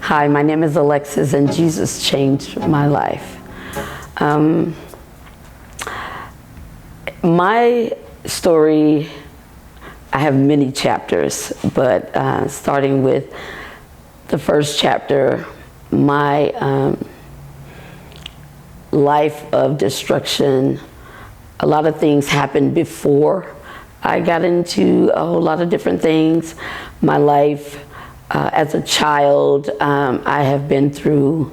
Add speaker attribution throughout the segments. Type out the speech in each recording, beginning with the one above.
Speaker 1: Hi, my name is Alexis, and Jesus changed my life. My story, I have many chapters, but starting with the first chapter, my life of destruction, a lot of things happened before I got into a whole lot of different things. My life as a child, I have been through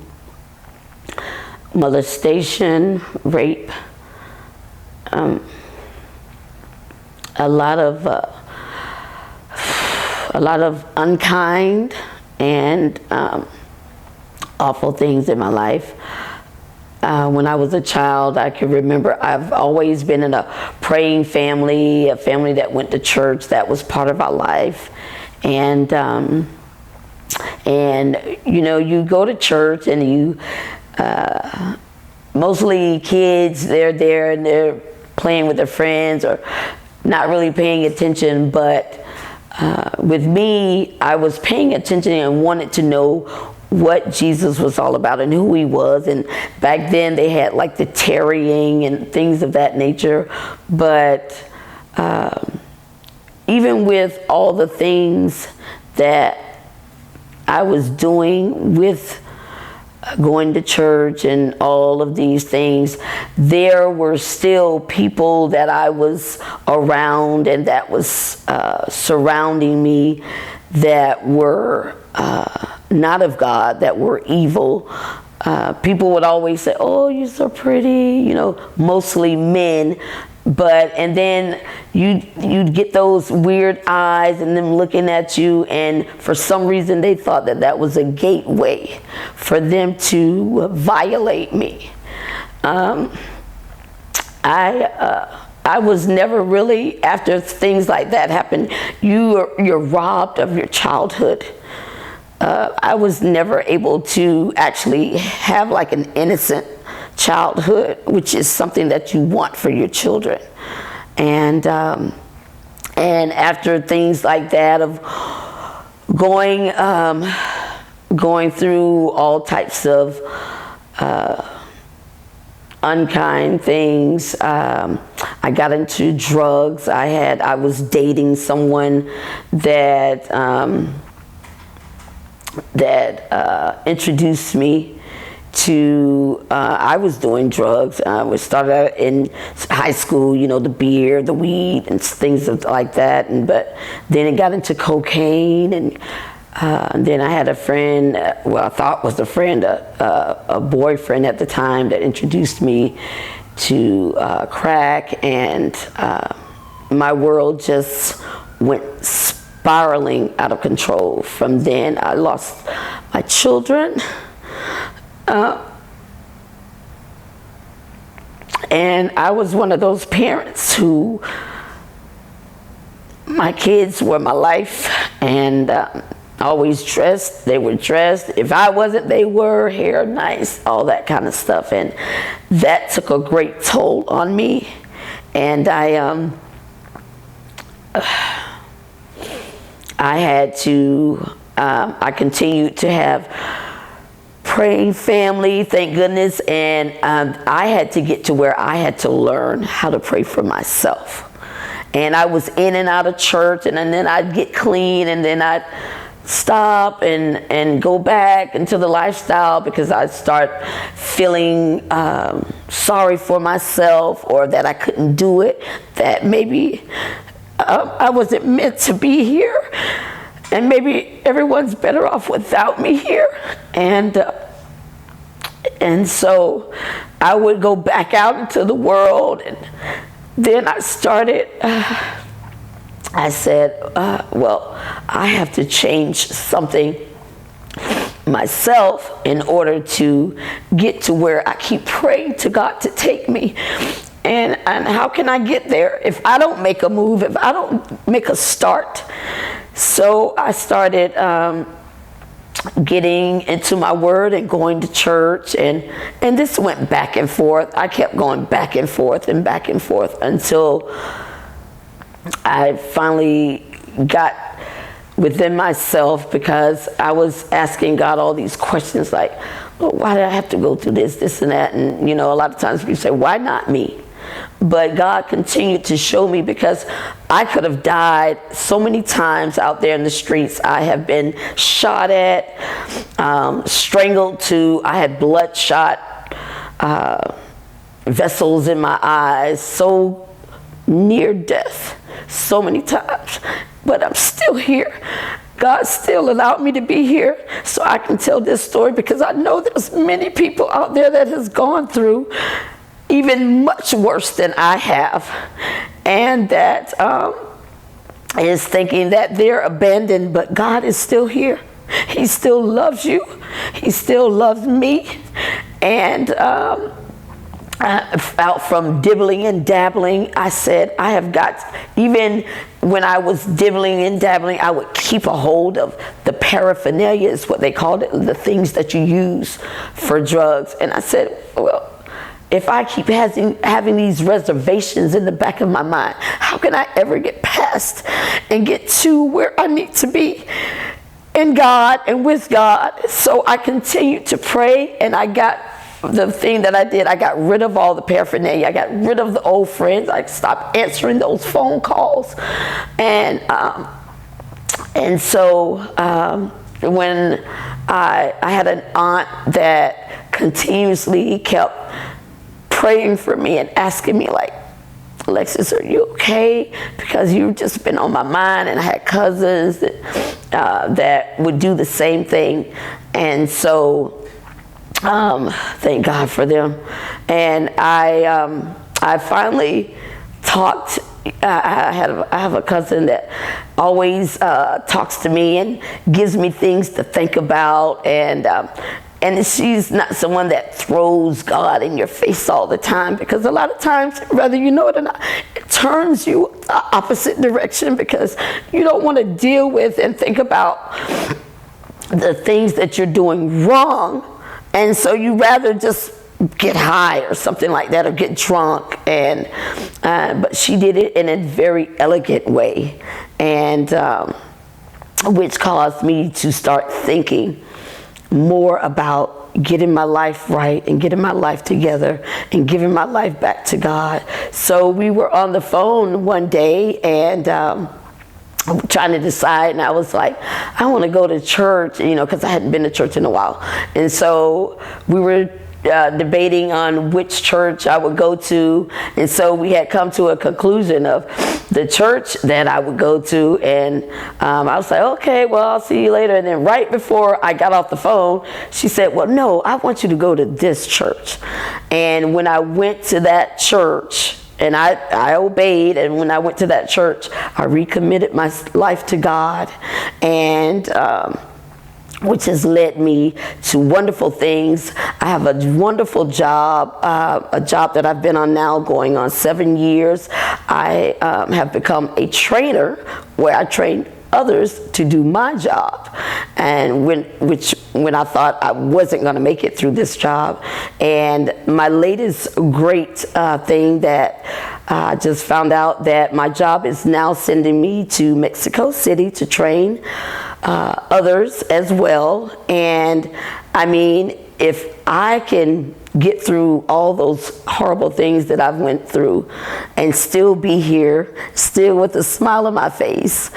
Speaker 1: molestation, rape, a lot of unkind and awful things in my life. When I was a child, I can remember I've always been in a praying family, a family that went to church. That was part of our life. And you know, you go to church and you, mostly kids, they're there and they're playing with their friends or not really paying attention. But with me, I was paying attention and wanted to know what Jesus was all about and who he was. And back then they had like the tarrying and things of that nature. But even with all the things that I was doing with going to church and all of these things, there were still people that I was around and that was surrounding me that were not of God, that were evil. People would always say, "Oh, you're so pretty," you know, mostly men. But, and then you'd get those weird eyes and them looking at you, and for some reason they thought that that was a gateway for them to violate me. I was never really, after things like that happened, you're robbed of your childhood. I was never able to actually have like an innocent childhood, which is something that you want for your children. And after things like that of going through all types of unkind things, I got into drugs. I was dating someone that introduced me to, I was doing drugs. We started out in high school, you know, the beer, the weed, and things like that. But then it got into cocaine, and then I had a friend, well, I thought was a friend, a boyfriend at the time that introduced me to crack, and my world just went spiraling out of control. From then, I lost my children. And I was one of those parents who, my kids were my life, and always dressed. They were dressed. If I wasn't, they were. Hair nice, all that kind of stuff. And that took a great toll on me. And I had to, I continued to have praying family, thank goodness, and I had to get to where I had to learn how to pray for myself. And I was in and out of church, and then I'd get clean, and then I'd stop and go back into the lifestyle because I'd start feeling sorry for myself, or that I couldn't do it, that maybe I wasn't meant to be here, and maybe everyone's better off without me here. And so I would go back out into the world, and then I started, I said, well, I have to change something myself in order to get to where I keep praying to God to take me. And how can I get there if I don't make a move, if I don't make a start? So I started getting into my word and going to church, and this went back and forth. I kept going back and forth until I finally got within myself, because I was asking God all these questions like, well, why did I have to go through this and that? And, a lot of times people say, why not me? But God continued to show me, because I could have died so many times out there in the streets. I have been shot at, strangled to, I had bloodshot vessels in my eyes, so near death so many times. But I'm still here. God still allowed me to be here so I can tell this story, because I know there's many people out there that has gone through even much worse than I have, and that is thinking that they're abandoned, but God is still here. He still loves you. He still loves me. And out from dibbling and dabbling, I said, I have got, even when I was dibbling and dabbling, I would keep a hold of the paraphernalia, is what they called it, the things that you use for drugs. And I said, well, if I keep having these reservations in the back of my mind, how can I ever get past and get to where I need to be in God and with God? So I continued to pray, and I got the thing that I did, I got rid of all the paraphernalia. I got rid of the old friends. I stopped answering those phone calls. And so when I had an aunt that continuously kept praying for me and asking me, like, Alexis, are you okay? Because you've just been on my mind. And I had cousins that would do the same thing. And so thank God for them. And I finally talked. I have a cousin that always talks to me and gives me things to think about, and she's not someone that throws God in your face all the time, because a lot of times, whether you know it or not, it turns you the opposite direction, because you don't want to deal with and think about the things that you're doing wrong. And so you rather just get high or something like that, or get drunk. And but she did it in a very elegant way, and which caused me to start thinking more about getting my life right and getting my life together and giving my life back to God. So we were on the phone one day, and trying to decide, and I was like, I want to go to church, because I hadn't been to church in a while. And so we were debating on which church I would go to, and so we had come to a conclusion of the church that I would go to. And I was like, okay, well, I'll see you later. And then right before I got off the phone, she said, well, no, I want you to go to this church. And when I went to that church, and I obeyed, and when I went to that church, I recommitted my life to God, and which has led me to wonderful things. I have a wonderful job, a job that I've been on now going on 7 years. I have become a trainer where I train others to do my job, and when I thought I wasn't going to make it through this job. And my latest great thing that I just found out, that my job is now sending me to Mexico City to train others as well. And I mean, if I can get through all those horrible things that I've went through and still be here, still with a smile on my face,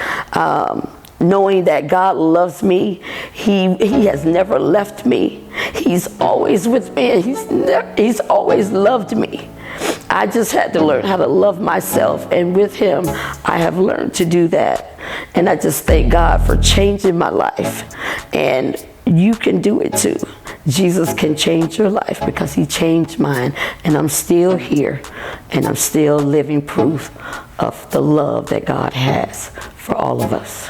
Speaker 1: knowing that God loves me, He has never left me. He's always with me, and He's always loved me. I just had to learn how to love myself, and with Him, I have learned to do that. And I just thank God for changing my life. And you can do it too. Jesus can change your life, because He changed mine, and I'm still here, and I'm still living proof of the love that God has for all of us.